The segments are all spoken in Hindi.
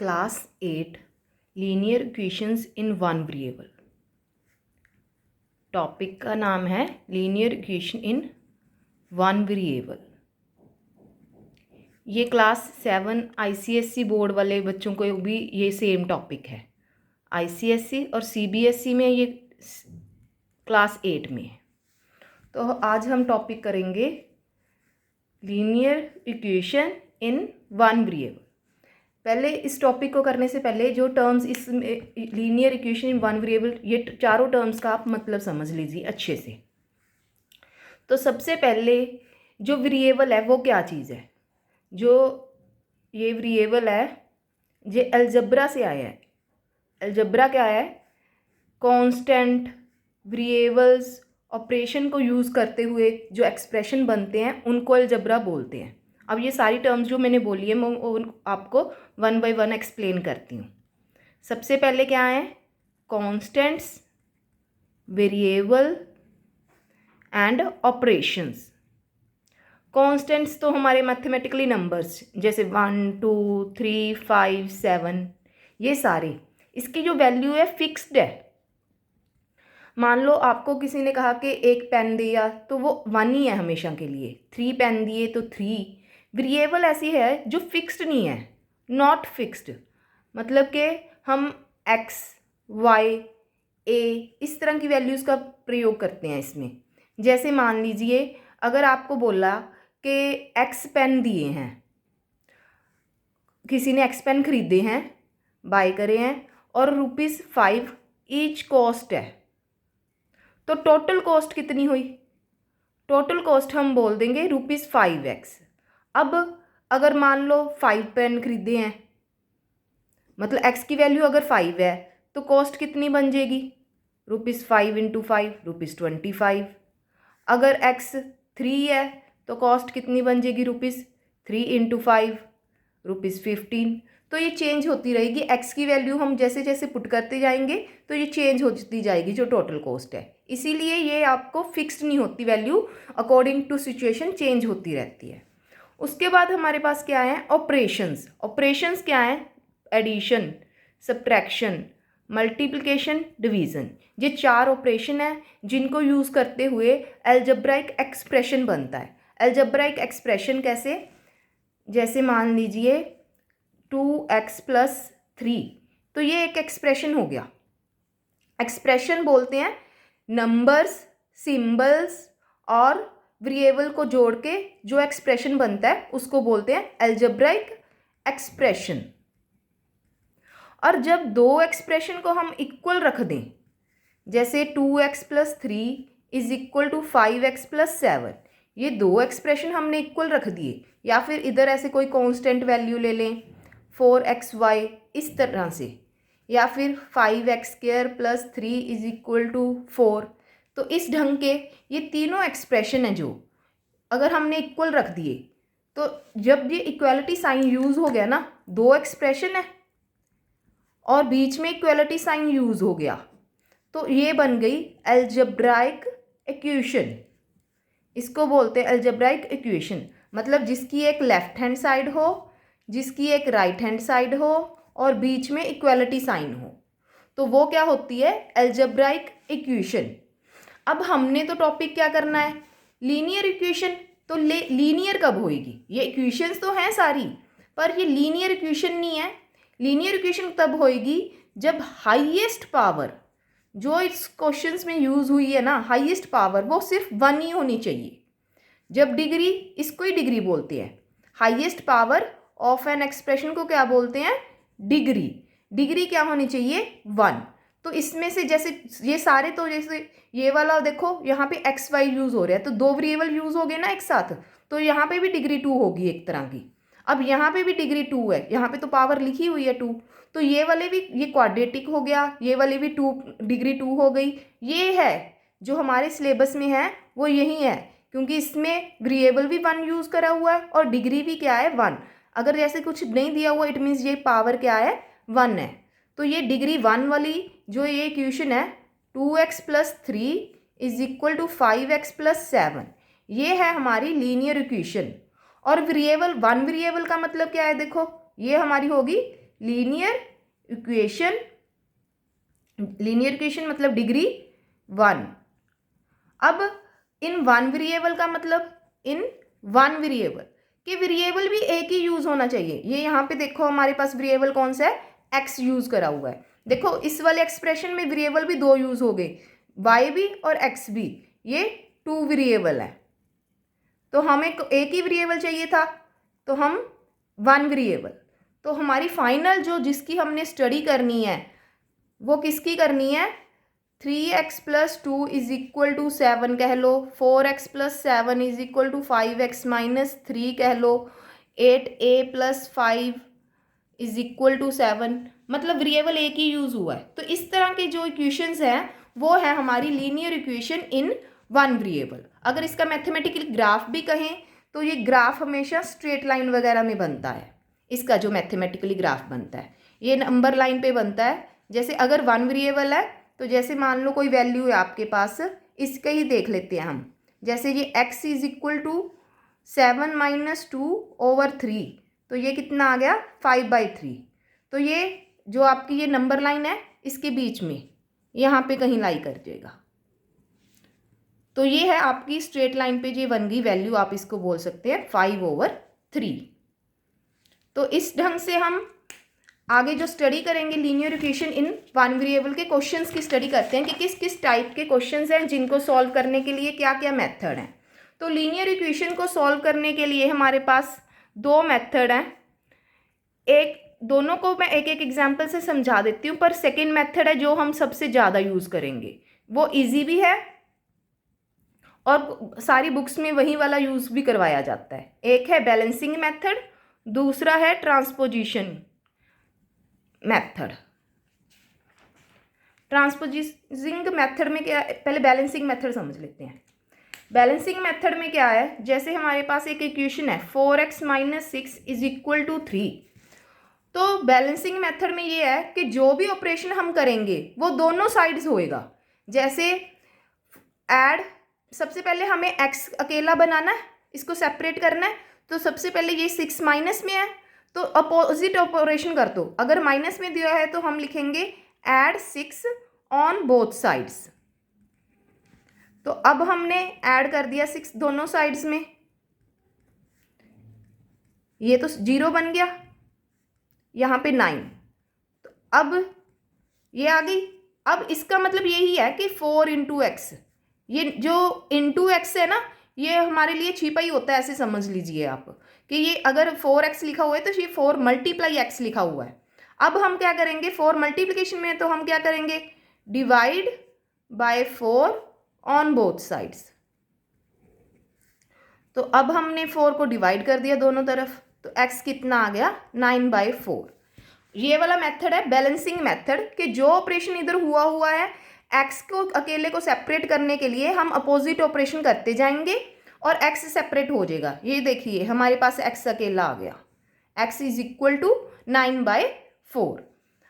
Class 8 linear equations in one variable. Topic का नाम है linear equation in one variable. ये क्लास 7 आईसीएसई बोर्ड वाले बच्चों को भी ये सेम टॉपिक है। आईसीएसई और सीबीएसई में ये क्लास 8 में है। तो आज हम टॉपिक करेंगे linear equation in one variable. पहले इस टॉपिक को करने से पहले जो टर्म्स इस linear equation in one variable, ये चारों टर्म्स का आप मतलब समझ लीजिए अच्छे से। तो सबसे पहले जो वेरिएबल है वो क्या चीज़ है? जो ये वेरिएबल है ये अलजब्रा से आया है। अलजब्रा क्या है? कांस्टेंट वेरिएबल्स ऑपरेशन को यूज़ करते हुए जो एक्सप्रेशन बनते हैं उनको अलजब्रा बोलते हैं। अब ये सारी टर्म्स जो मैंने बोली है मैं आपको वन बाय वन एक्सप्लेन करती हूँ। सबसे पहले क्या है? Constants, variable and operations. Constants तो हमारे मैथमेटिकली नंबर्स जैसे 1, 2, 3, 5, 7 ये सारे, इसकी जो वैल्यू है फिक्स्ड है। मान लो आपको किसी ने कहा कि एक पेन दिया तो वो 1 ही है हमेशा के लिए। 3 पेन दिए तो 3। वेरिएबल ऐसी है जो फिक्स्ड नहीं है, नॉट फिक्स्ड। मतलब कि हम x, y, a इस तरह की वैल्यूज़ का प्रयोग करते हैं इसमें। जैसे मान लीजिए अगर आपको बोला कि x पेन दिए हैं, किसी ने x पेन खरीदे हैं, बाय करे हैं और ₹5 ईच कॉस्ट है, तो टोटल कॉस्ट कितनी हुई? टोटल कॉस्ट हम बोल देंगे ₹5x। अब अगर मान लो 5 पेन खरीदे हैं, मतलब x की वैल्यू अगर 5 है तो कॉस्ट कितनी बन जाएगी? ₹5 × 5 ₹25। अगर x 3 है तो कॉस्ट कितनी बन जाएगी? ₹3 × 5 ₹15। तो ये चेंज होती रहेगी। x की वैल्यू हम जैसे जैसे पुट करते जाएंगे तो ये चेंज होती जाएगी जो टोटल कॉस्ट है। इसीलिए ये आपको फिक्स्ड नहीं होती value, according to situation change होती रहती है। उसके बाद हमारे पास क्या है? ऑपरेशंस। ऑपरेशंस क्या है? Addition, subtraction, multiplication, division. ये 4 ऑपरेशन है जिनको यूज़ करते हुए अलजेब्राइक एक्सप्रेशन बनता है। अलजेब्राइक एक्सप्रेशन कैसे? जैसे मान लीजिए 2x + 3, तो ये एक एक्सप्रेशन हो गया। एक्सप्रेशन बोलते हैं नंबर्स, सिंबल्स और वेरिएबल को जोड़ के जो एक्सप्रेशन बनता है उसको बोलते हैं अलजेब्राइक एक्सप्रेशन। और जब दो एक्सप्रेशन को हम इक्वल रख दें, जैसे 2x + 3 = 5x + 7, ये दो एक्सप्रेशन हमने इक्वल रख दिए, या फिर इधर ऐसे कोई कांस्टेंट वैल्यू ले लें 4xy इस तरह से, या फिर 5x² + 3 = 4। तो इस ढंग के ये तीनों एक्सप्रेशन हैं जो अगर हमने इक्वल रख दिए, तो जब ये इक्वालिटी साइन यूज़ हो गया ना, दो एक्सप्रेशन है और बीच में इक्वालिटी साइन यूज़ हो गया, तो ये बन गई अलजेब्राइक इक्वेशन। इसको बोलते हैं अलजेब्राइक इक्वेशन। मतलब जिसकी एक लेफ्ट हैंड साइड हो, जिसकी एक राइट हैंड साइड हो और बीच में इक्वालिटी साइन हो, तो वो क्या होती है? Algebraic equation. अब हमने तो टॉपिक क्या करना है? Linear equation. तो लीनियर कब होएगी? ये इक्वेशंस तो हैं सारी, पर ये लीनियर इक्वेशन नहीं है। लीनियर इक्वेशन तब होएगी जब हाईएस्ट पावर जो इस क्वेश्चंस में यूज़ हुई है ना, हाईएस्ट पावर वो सिर्फ 1 ही होनी चाहिए। जब डिग्री, इसको ही डिग्री बोलते हैं। Highest power of an expression को क्या बोलते हैं? डिग्री। डिग्री क्या होनी चाहिए? 1। तो इसमें से जैसे ये सारे, तो जैसे ये वाला देखो यहाँ पे एक्स वाई यूज़ हो रहा है, तो दो वेरिएबल यूज़ हो गए ना एक साथ, तो यहाँ पे भी डिग्री 2 होगी एक तरह की। अब यहाँ पे भी डिग्री 2 है, यहाँ पे तो पावर लिखी हुई है 2, तो ये वाले भी, ये क्वाड्रेटिक हो गया, ये वाली भी 2 डिग्री 2 हो गई। ये है जो हमारे सिलेबस में है वो यही है, क्योंकि इसमें वेरिएबल भी 1 यूज़ करा हुआ है और डिग्री भी क्या है? 1। अगर जैसे कुछ नहीं दिया हुआ, इट मीन्स ये पावर क्या है? 1 है। तो ये डिग्री 1 वाली जो ये इक्वेशन है 2x + 3 = 5x + 7, ये है हमारी लीनियर इक्वेशन। और वेरिएबल 1 वेरिएबल का मतलब क्या है? देखो ये हमारी होगी लीनियर इक्वेशन, लीनियर इक्वेशन मतलब डिग्री 1। अब इन वन वेरिएबल का मतलब इन वन वेरिएबल कि वेरिएबल भी एक ही यूज होना चाहिए। ये यहाँ पे देखो हमारे पास वेरिएबल कौन सा है, एक्स यूज करा हुआ है। देखो इस वाले एक्सप्रेशन में वेरिएबल भी दो यूज हो गए, वाई भी और एक्स भी, ये टू वेरिएबल है। तो हमें एक ही वेरिएबल चाहिए था, तो हम वन वेरिएबल। तो हमारी फाइनल जो जिसकी हमने स्टडी करनी है वो किसकी करनी है, 3x + 2 = 7 कह लो, 4x + 7 = 5x - 3 कह लो, 8a + 5 = 7। मतलब वेरिएबल एक ही यूज हुआ है। तो इस तरह के जो इक्वेशंस हैं वो है हमारी linear equation in one variable. अगर इसका मैथमेटिकली ग्राफ भी कहें तो ये ग्राफ हमेशा स्ट्रेट लाइन वगैरह में बनता है। इसका जो मैथमेटिकली ग्राफ बनता है ये नंबर लाइन पे बनता है। जैसे अगर वन वेरिएबल है तो जैसे मान लो कोई वैल्यू है आपके पास, इसका ही देख लेते हैं हम। जैसे ये x = 7 - 2/3, तो ये कितना आ गया 5/3। तो ये जो आपकी ये नंबर लाइन है इसके बीच में यहाँ पे कहीं लाई कर जाएगा। तो ये है आपकी स्ट्रेट लाइन पे जो बन गई वैल्यू, आप इसको बोल सकते हैं 5/3। तो इस ढंग से हम आगे जो स्टडी करेंगे linear equation in one variable के क्वेश्चंस की स्टडी करते हैं कि किस किस टाइप के क्वेश्चंस हैं जिनको सॉल्व करने के लिए क्या क्या मेथड हैं। तो लीनियर इक्वेशन को सॉल्व करने के लिए हमारे पास दो मेथड हैं। एक दोनों को मैं एक एक एग्जांपल से समझा देती हूँ, पर सेकेंड मेथड है जो हम सबसे ज़्यादा यूज़ करेंगे, वो ईजी भी है और सारी बुक्स में वही वाला यूज़ भी करवाया जाता है। एक है बैलेंसिंग मेथड, दूसरा है ट्रांसपोजिशन मेथड। ट्रांसपोजिंग मेथड में क्या, पहले बैलेंसिंग मेथड समझ लेते हैं। बैलेंसिंग मेथड में क्या है, जैसे हमारे पास एक इक्वेशन है 4x - 6 = 3। तो बैलेंसिंग मेथड में ये है कि जो भी ऑपरेशन हम करेंगे वो दोनों साइड्स होएगा। जैसे ऐड, सबसे पहले हमें x अकेला बनाना है, इसको सेपरेट करना है। तो सबसे पहले ये 6 माइनस में है तो अपोजिट ऑपरेशन कर दो। अगर माइनस में दिया है तो हम लिखेंगे ऐड 6 ऑन बोथ साइड्स। तो अब हमने ऐड कर दिया 6 दोनों साइड्स में, ये तो 0 बन गया, यहाँ पे 9। तो अब ये आ गई। अब इसका मतलब यही है कि 4 × x, ये जो इंटू x है ना ये हमारे लिए छिपा ही होता है, ऐसे समझ लीजिए आप कि ये अगर 4x लिखा हुआ है तो ये 4 × x लिखा हुआ है। अब हम क्या करेंगे, 4 मल्टीप्लिकेशन में तो हम क्या करेंगे, divide by 4 on both sides. तो अब हमने 4 को डिवाइड कर दिया दोनों तरफ, तो x कितना आ गया 9/4। ये वाला मेथड है बैलेंसिंग मेथड कि जो ऑपरेशन इधर हुआ है x को अकेले को सेपरेट करने के लिए हम अपोजिट ऑपरेशन करते जाएंगे और x सेपरेट हो जाएगा। ये देखिए हमारे पास x अकेला आ गया, x = 9/4।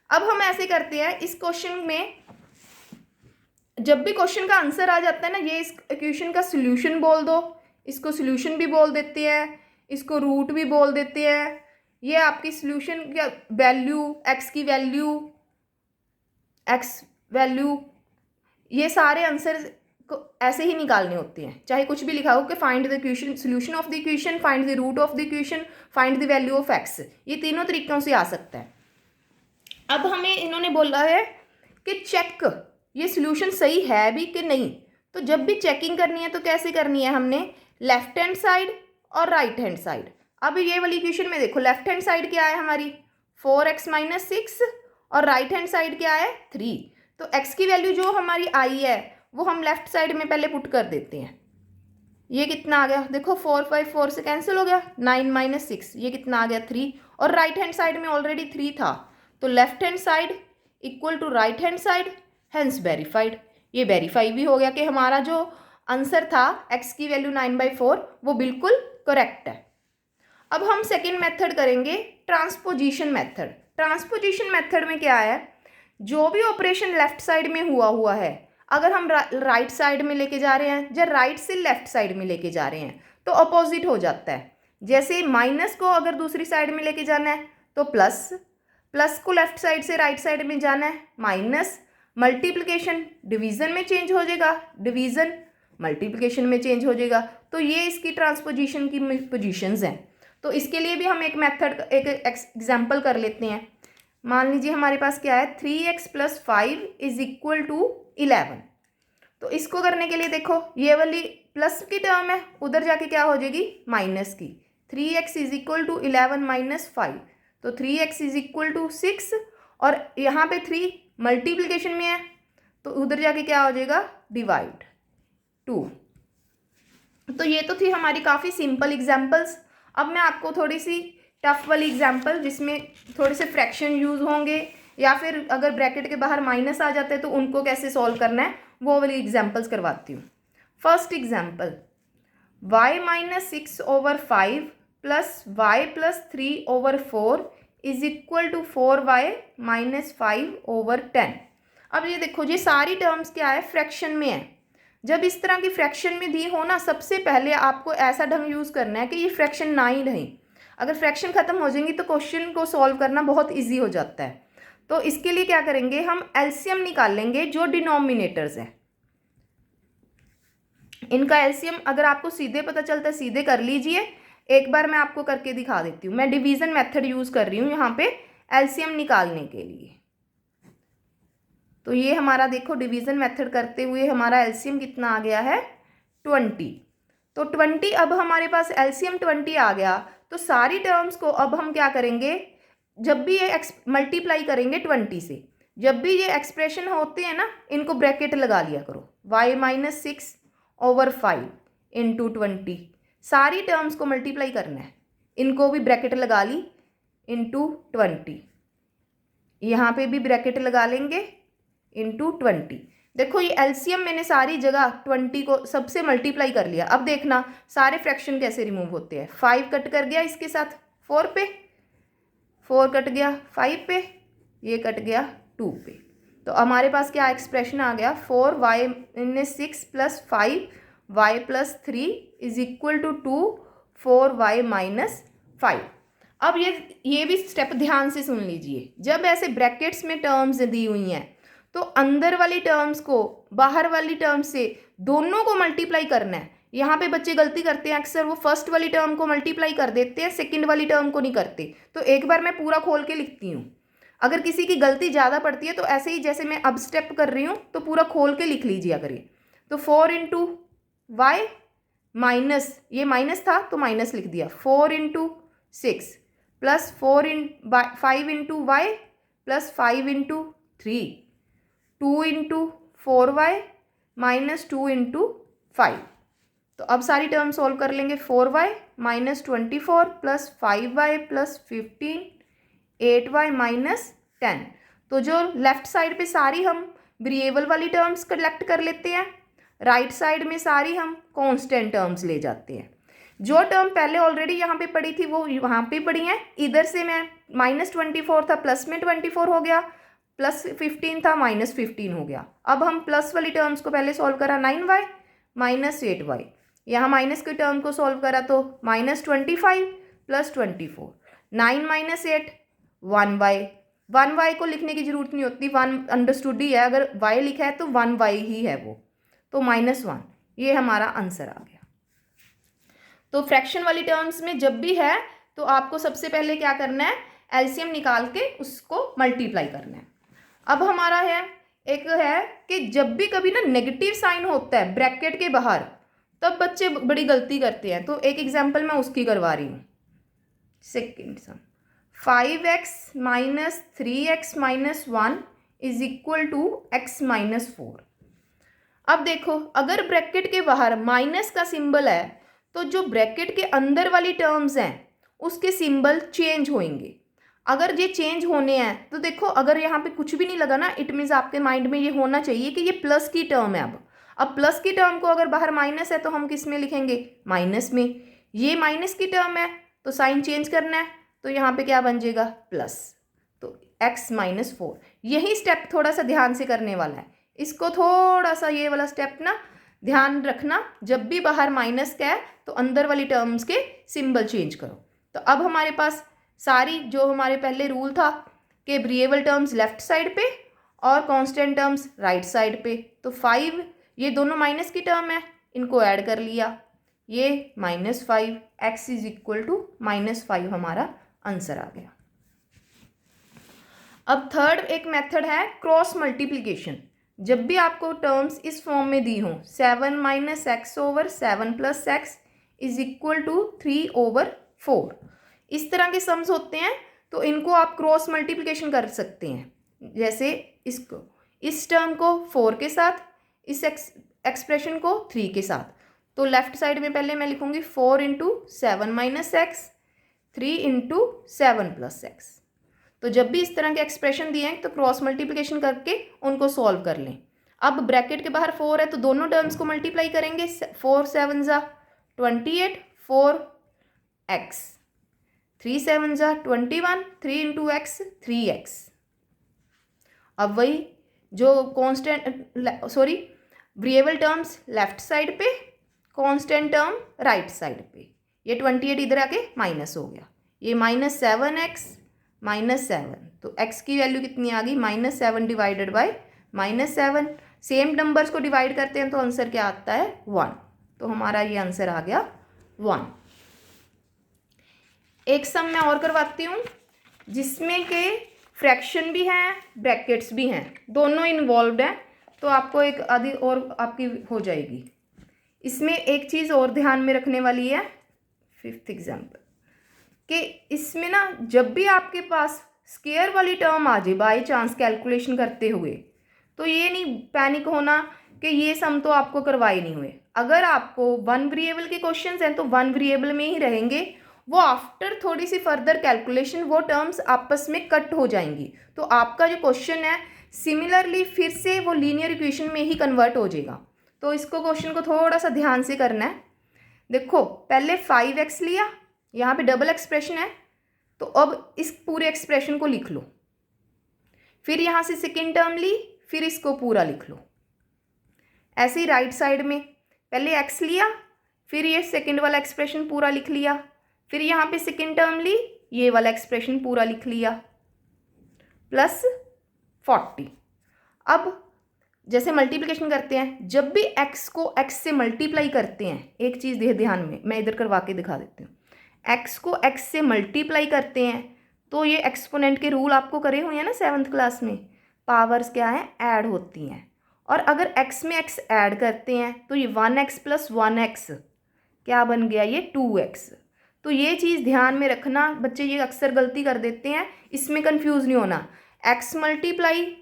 अब हम ऐसे करते हैं इस क्वेश्चन में, जब भी क्वेश्चन का आंसर आ जाता है ना, ये इस इक्वेशन का सोल्यूशन बोल दो, इसको सोल्यूशन भी बोल देते हैं, इसको रूट भी बोल देते हैं। ये आपकी सोल्यूशन का वैल्यू, x की वैल्यू, x वैल्यू, ये सारे आंसर को ऐसे ही निकालने होते हैं, चाहे कुछ भी लिखा हो कि find the equation, solution of the equation, find the root of the equation, find the value of x। ये तीनों तरीकों से आ सकता है। अब हमें इन्होंने बोला है कि चेक ये सोल्यूशन सही है भी कि नहीं। तो जब भी चेकिंग करनी है तो कैसे करनी है, हमने लेफ्ट हैंड साइड और राइट हैंड साइड। अब ये वाली इक्वेशन में देखो लेफ्ट हैंड साइड क्या है हमारी 4x - 6 और राइट हैंड साइड क्या है 3। तो x की वैल्यू जो हमारी आई है वो हम लेफ्ट साइड में पहले पुट कर देते हैं। ये कितना आ गया, देखो 4/4 से कैंसिल हो गया, 9 - 6, ये कितना आ गया 3। और राइट हैंड साइड में ऑलरेडी 3 था, तो left hand side equal to right hand side, hence verified. ये वेरीफाई भी हो गया कि हमारा जो आंसर था x की वैल्यू 9/4 वो बिल्कुल करेक्ट है। अब हम सेकेंड मेथड करेंगे ट्रांसपोजिशन मेथड। ट्रांसपोजिशन मेथड में क्या है, जो भी ऑपरेशन लेफ्ट साइड में हुआ है अगर हम राइट साइड में लेके जा रहे हैं या राइट से लेफ्ट साइड में लेके जा रहे हैं तो अपोजिट हो जाता है। जैसे माइनस को अगर दूसरी साइड में लेके जाना है तो प्लस, प्लस को लेफ्ट साइड से राइट साइड में जाना है, माइनस मल्टीप्लिकेशन डिवीज़न में चेंज हो जाएगा, डिवीज़न मल्टीप्लिकेशन में चेंज हो जाएगा। तो ये इसकी ट्रांसपोजिशन की पोजीशंस हैं। तो इसके लिए भी हम एक मेथड, एक एग्जाम्पल कर लेते हैं। मान लीजिए हमारे पास क्या है, 3x + 5 = 11। तो इसको करने के लिए देखो, ये वाली प्लस की टर्म है, उधर जाके क्या हो जाएगी, माइनस की। 3x = 11 - 5, तो 3x = 6, और यहाँ पे 3 मल्टीप्लिकेशन में है, तो उधर जाके क्या हो जाएगा, डिवाइड 2। तो ये तो थी हमारी काफ़ी सिंपल एग्जाम्पल्स। अब मैं आपको थोड़ी सी टफ वाली एग्जाम्पल, जिसमें थोड़े से फ्रैक्शन यूज़ होंगे, या फिर अगर ब्रैकेट के बाहर माइनस आ जाते हैं तो उनको कैसे सॉल्व करना है, वो वाली एग्जाम्पल्स करवाती हूँ। First example, y - 6/5 + y + 3/4 = 4y - 5/10। अब ये देखो, ये सारी टर्म्स क्या है, फ्रैक्शन में है। जब इस तरह की फ्रैक्शन में दी हो ना, सबसे पहले आपको ऐसा ढंग यूज़ करना है कि ये फ्रैक्शन ना ही रहे। अगर फ्रैक्शन ख़त्म हो जाएंगी तो क्वेश्चन को सॉल्व करना बहुत इजी हो जाता है। तो इसके लिए क्या करेंगे, हम एलसीएम निकाल लेंगे जो डिनोमिनेटर्स हैं। इनका एलसीएम अगर आपको सीधे पता चलता है सीधे कर लीजिए, एक बार मैं आपको करके दिखा देती हूँ। मैं डिवीज़न मेथड यूज़ कर रही हूँ यहाँ पे एलसीएम निकालने के लिए। तो ये हमारा देखो, डिवीज़न मेथड करते हुए हमारा एलसीएम कितना आ गया है, 20। तो 20, अब हमारे पास एलसीएम 20 आ गया। तो सारी टर्म्स को अब हम क्या करेंगे, जब भी ये मल्टीप्लाई करेंगे 20 से, जब भी ये एक्सप्रेशन होते हैं ना, इनको ब्रैकेट लगा लिया करो। y - 6/5 × 20, सारी टर्म्स को मल्टीप्लाई करना है, इनको भी ब्रैकेट लगा ली, × 20। यहाँ पे भी ब्रैकेट लगा लेंगे, × 20। देखो ये एलसीएम मैंने सारी जगह 20 को सबसे मल्टीप्लाई कर लिया। अब देखना सारे फ्रैक्शन कैसे रिमूव होते हैं। 5 कट कर गया इसके साथ 4 पे, 4 कट गया 5 पे, ये कट गया 2 पे। तो हमारे पास क्या एक्सप्रेशन आ गया, 4y - 6 + 5y + 3 = 2 4y - 5। अब ये भी स्टेप ध्यान से सुन लीजिए। जब ऐसे ब्रैकेट्स में टर्म्स दी हुई हैं तो अंदर वाली टर्म्स को बाहर वाली टर्म्स से दोनों को मल्टीप्लाई करना है। यहाँ पे बच्चे गलती करते हैं अक्सर, वो फर्स्ट वाली टर्म को मल्टीप्लाई कर देते हैं, सेकंड वाली टर्म को नहीं करते। तो एक बार मैं पूरा खोल के लिखती हूँ। अगर किसी की गलती ज़्यादा पड़ती है तो ऐसे ही जैसे मैं अब स्टेप कर रही हूँ तो पूरा खोल के लिख लीजिए करिए। तो 4 × y माइनस, ये माइनस था तो माइनस लिख दिया, 4 × 6 + 5 × y + 5 × 3, 2 × 4y - 2 × 5। तो अब सारी टर्म सॉल्व कर लेंगे। 4y - 24 + 5y + 15, 8y - 10। तो जो लेफ्ट साइड पे सारी हम वेरिएबल वाली टर्म्स कलेक्ट कर लेते हैं, राइट साइड में सारी हम कांस्टेंट टर्म्स ले जाते हैं। जो टर्म पहले ऑलरेडी यहाँ पे पड़ी थी वो वहाँ पे पड़ी हैं। इधर से मैं -24 था, प्लस में 24 हो गया, +15 था, -15 हो गया। अब हम प्लस वाली टर्म्स को पहले सॉल्व करा, 9y - 8y। यहाँ माइनस की टर्म को सॉल्व करा तो -25 + 24, 9 - 8 1y। 1y को लिखने की जरूरत नहीं होती, 1 अंडरस्टूड ही है, अगर y लिखा है तो 1y ही है वो, तो -1। ये हमारा आंसर आ गया। तो फ्रैक्शन वाली टर्म्स में जब भी है तो आपको सबसे पहले क्या करना है, एलसीएम निकाल के उसको मल्टीप्लाई करना है। अब हमारा है एक है कि जब भी कभी ना नेगेटिव साइन होता है ब्रैकेट के बाहर, तब बच्चे बड़ी गलती करते हैं। तो एक एग्जांपल मैं उसकी करवा रही हूँ। Second sum, 5x - 3x - 1 = x - 4। अब देखो, अगर ब्रैकेट के बाहर माइनस का सिंबल है तो जो ब्रैकेट के अंदर वाली टर्म्स हैं उसके सिंबल चेंज होंगे। अगर ये चेंज होने हैं तो देखो, अगर यहाँ पे कुछ भी नहीं लगा ना, इट मीन्स आपके माइंड में ये होना चाहिए कि ये प्लस की टर्म है। अब प्लस की टर्म को अगर बाहर माइनस है तो हम किस में लिखेंगे, माइनस में। ये माइनस की टर्म है तो साइन चेंज करना है, तो यहाँ पे क्या बन जाएगा, प्लस। तो x - 4। यही स्टेप थोड़ा सा ध्यान से करने वाला है। इसको थोड़ा सा ये वाला स्टेप ना ध्यान रखना, जब भी बाहर माइनस का है तो अंदर वाली टर्म्स के सिंबल चेंज करो। तो अब हमारे पास सारी जो हमारे पहले रूल था कि वेरिएबल टर्म्स लेफ्ट साइड पे और कांस्टेंट टर्म्स राइट साइड पे। तो 5 ये दोनों माइनस की टर्म है, इनको ऐड कर लिया, ये -5, x इज इक्वल टू -5 हमारा आंसर आ गया। अब थर्ड एक मेथड है क्रॉस मल्टीप्लिकेशन। जब भी आपको टर्म्स इस फॉर्म में दी हों 7 - x over 7 + x is equal to 3/4, इस तरह के सम्स होते हैं, तो इनको आप क्रॉस मल्टीप्लिकेशन कर सकते हैं। जैसे इसको, इस टर्म को 4 के साथ, इस एक्सप्रेशन को 3 के साथ। तो लेफ्ट साइड में पहले मैं लिखूंगी 4 × 7 - x, 3 × 7 + x। तो जब भी इस तरह के एक्सप्रेशन दिए हैं तो क्रॉस मल्टीप्लिकेशन करके उनको सॉल्व कर लें। अब ब्रैकेट के बाहर 4 है तो दोनों टर्म्स को मल्टीप्लाई करेंगे, 4 × 7 = 28, 4x, 3 × 7 = 21, 3 × x 3x। अब वही जो वेरिएबल टर्म्स लेफ्ट साइड पे, कांस्टेंट टर्म राइट साइड पे, ये 28 इधर आके माइनस हो गया, ये -7x -7, तो x की वैल्यू कितनी आ गई, -7 / -7। सेम नंबर्स को डिवाइड करते हैं तो आंसर क्या आता है, 1। तो हमारा ये आंसर आ गया 1। एक सम मैं और करवाती हूँ जिसमें के फ्रैक्शन भी हैं, ब्रैकेट्स भी हैं, दोनों इन्वॉल्वड हैं, तो आपको एक आधी और आपकी हो जाएगी। इसमें एक चीज़ और ध्यान में रखने वाली है, 5th एग्जाम्पल, कि इसमें ना जब भी आपके पास स्क्वायर वाली टर्म आ जाए बाय चांस कैलकुलेशन करते हुए, तो ये नहीं पैनिक होना कि ये सम तो आपको करवाए नहीं हुए। अगर आपको 1 वेरिएबल के क्वेश्चंस हैं तो 1 वेरिएबल में ही रहेंगे, वो आफ्टर थोड़ी सी फर्दर कैलकुलेशन वो टर्म्स आपस में कट हो जाएंगी, तो आपका जो क्वेश्चन है सिमिलरली फिर से वो लीनियर इक्वेशन में ही कन्वर्ट हो जाएगा। तो इसको क्वेश्चन को थोड़ा सा ध्यान से करना है। देखो पहले 5x लिया, यहाँ पे डबल एक्सप्रेशन है, तो अब इस पूरे एक्सप्रेशन को लिख लो, फिर यहाँ से सेकेंड टर्म ली, फिर इसको पूरा लिख लो। ऐसे ही राइट साइड में पहले x लिया, फिर ये सेकेंड वाला एक्सप्रेशन पूरा लिख लिया, फिर यहाँ पे सेकेंड टर्म ली, ये वाला एक्सप्रेशन पूरा लिख लिया, +40। अब जैसे मल्टीप्लिकेशन करते हैं, जब भी x को x से मल्टीप्लाई करते हैं, एक चीज़ ध्यान में, मैं इधर करवा के दिखा देती हूँ, x को x से मल्टीप्लाई करते हैं तो ये एक्सपोनेंट के रूल आपको करे हुए हैं ना 7th क्लास में, पावर्स क्या है, ऐड होती हैं, और अगर x में x ऐड करते हैं तो ये 1x + 1x क्या बन गया, ये 2x। तो ये चीज़ ध्यान में रखना, बच्चे ये अक्सर गलती कर देते हैं, इसमें कंफ्यूज नहीं होना। x मल्टीप्लाई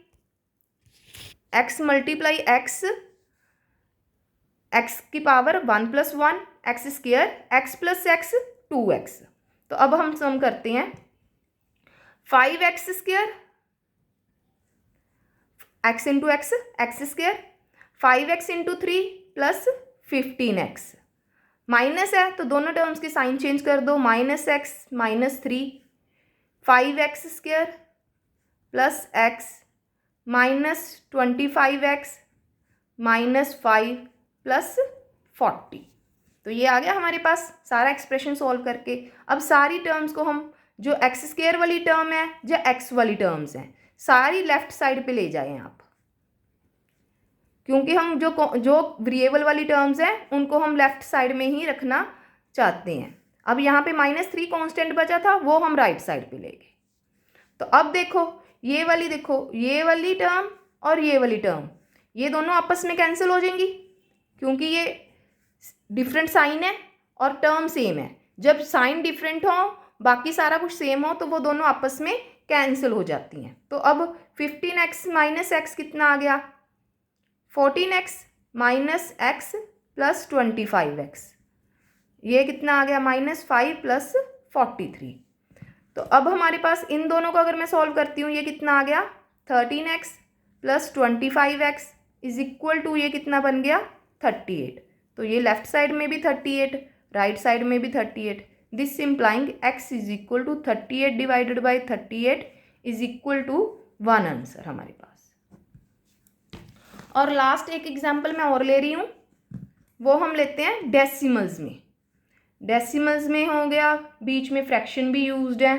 x की power 1 + 1 x², x + x 2x। तो अब हम सम करते हैं 5x² x × x x², 5x × 3 + 15x। Minus है तो दोनों टर्म्स के साइन चेंज कर दो, -x -3, 5x² + x -25x -5 + 40। तो ये आ गया हमारे पास सारा एक्सप्रेशन सॉल्व करके। अब सारी टर्म्स को हम, जो x² वाली टर्म है या x वाली टर्म्स हैं, सारी लेफ्ट साइड पे ले जाएं आप, क्योंकि हम जो वेरिएबल वाली टर्म्स हैं उनको हम लेफ्ट साइड में ही रखना चाहते हैं। अब यहाँ पे -3 कांस्टेंट बचा था, वो हम राइट साइड पे ले गए। तो अब देखो ये वाली टर्म और ये वाली टर्म, ये दोनों आपस में कैंसिल हो जाएंगी, क्योंकि ये डिफरेंट साइन है और टर्म सेम है। जब साइन डिफरेंट हो, बाकी सारा कुछ सेम हो, तो वो दोनों आपस में कैंसिल हो जाती हैं। तो अब 15x - x कितना आ गया, 14x - x + 25x, ये कितना आ गया, -5 + 43। तो अब हमारे पास इन दोनों को अगर मैं सॉल्व करती हूँ, ये कितना आ गया, 13x + 25x is equal to, ये कितना बन गया, 38। तो ये लेफ्ट साइड में भी 38, राइट साइड में भी 38, this implying x is equal to 38 / 38 is equal to 1 answer हमारे पास। और लास्ट एक एग्जाम्पल मैं और ले रही हूँ, वो हम लेते हैं डेसिमल्स में। डेसिमल्स में हो गया, बीच में फ्रैक्शन भी यूज्ड है।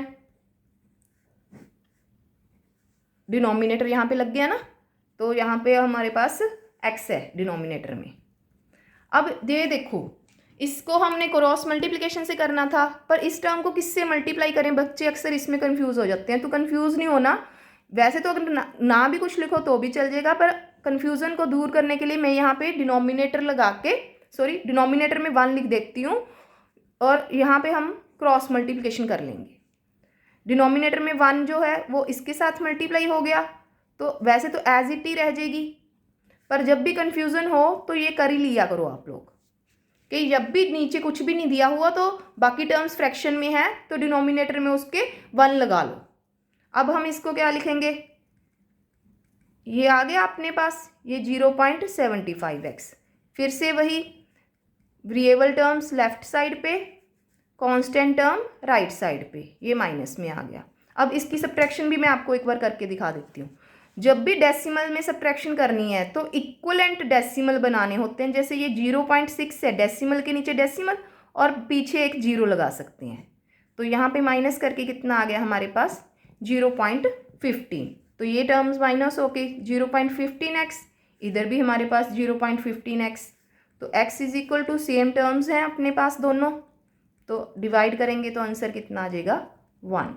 डिनोमिनेटर यहाँ पे लग गया ना, तो यहाँ पे हमारे पास x है डिनोमिनेटर में। अब ये देखो, इसको हमने क्रॉस मल्टीप्लिकेशन से करना था, पर इस टर्म को किससे मल्टीप्लाई करें? बच्चे अक्सर इसमें कंफ्यूज हो जाते हैं, तो कंफ्यूज नहीं होना। वैसे तो अगर ना भी कुछ लिखो तो भी चल जाएगा, पर कंफ्यूजन को दूर करने के लिए मैं यहाँ पे डिनोमिनेटर लगा के, सॉरी डिनोमिनेटर में 1 लिख देती हूँ और यहाँ पे हम क्रॉस मल्टीप्लिकेशन कर लेंगे। डिनोमिनेटर में 1 जो है वो इसके साथ मल्टीप्लाई हो गया, तो वैसे तो एज इट ही रह जाएगी, पर जब भी कन्फ्यूज़न हो तो ये कर ही लिया करो आप लोग कि जब भी नीचे कुछ भी नहीं दिया हुआ तो बाकी टर्म्स फ्रैक्शन में है तो डिनोमिनेटर में उसके 1 लगा लो। अब हम इसको क्या लिखेंगे? ये आ गया अपने पास, ये 0.75x। फिर से वही वेरिएबल टर्म्स लेफ्ट साइड पे, कांस्टेंट टर्म राइट साइड पे, ये माइनस में आ गया। अब इसकी सब्ट्रैक्शन भी मैं आपको एक बार करके दिखा देती हूँ। जब भी डेसिमल में सब्ट्रैक्शन करनी है तो इक्वलेंट डेसिमल बनाने होते हैं। जैसे ये 0.6 है, डेसिमल के नीचे डेसिमल और पीछे एक 0 लगा सकते हैं, तो यहाँ पे माइनस करके कितना आ गया हमारे पास? 0.15। तो ये टर्म्स माइनस होके 0.15x, इधर भी हमारे पास 0.15x, तो x is equal to same terms हैं अपने पास दोनों, तो डिवाइड करेंगे तो आंसर कितना आ जाएगा? 1।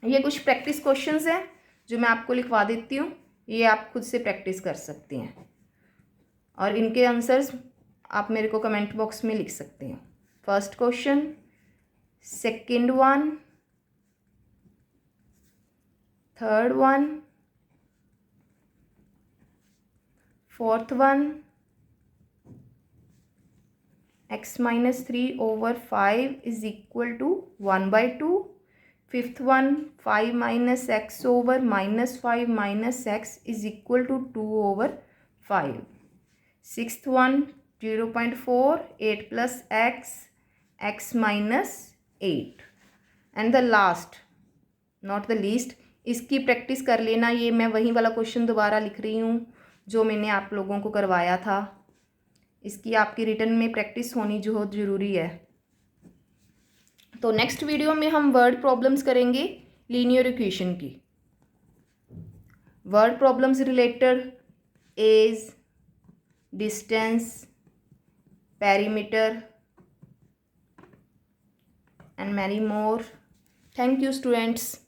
ये कुछ प्रैक्टिस क्वेश्चंस हैं जो मैं आपको लिखवा देती हूँ, ये आप खुद से प्रैक्टिस कर सकते हैं और इनके आंसर्स आप मेरे को कमेंट बॉक्स में लिख सकते हैं। First question, second one, third one, fourth one, x-3/5 is equal to 1/2. Fifth one, 5 minus x over minus 5 minus x is equal to 2/5. Sixth one, 0.4, 8 plus x, x minus 8. And the last, not the least, इसकी प्रैक्टिस कर लेना। ये मैं वही वाला क्वेश्चन दोबारा लिख रही हूँ जो मैंने आप लोगों को करवाया था। इसकी आपकी रिटर्न में प्रैक्टिस होनी जो बहुत ज़रूरी है। तो नेक्स्ट वीडियो में हम वर्ड प्रॉब्लम्स करेंगे लीनियर इक्वेशन की। Word problems related age, distance, perimeter and many more. Thank you students.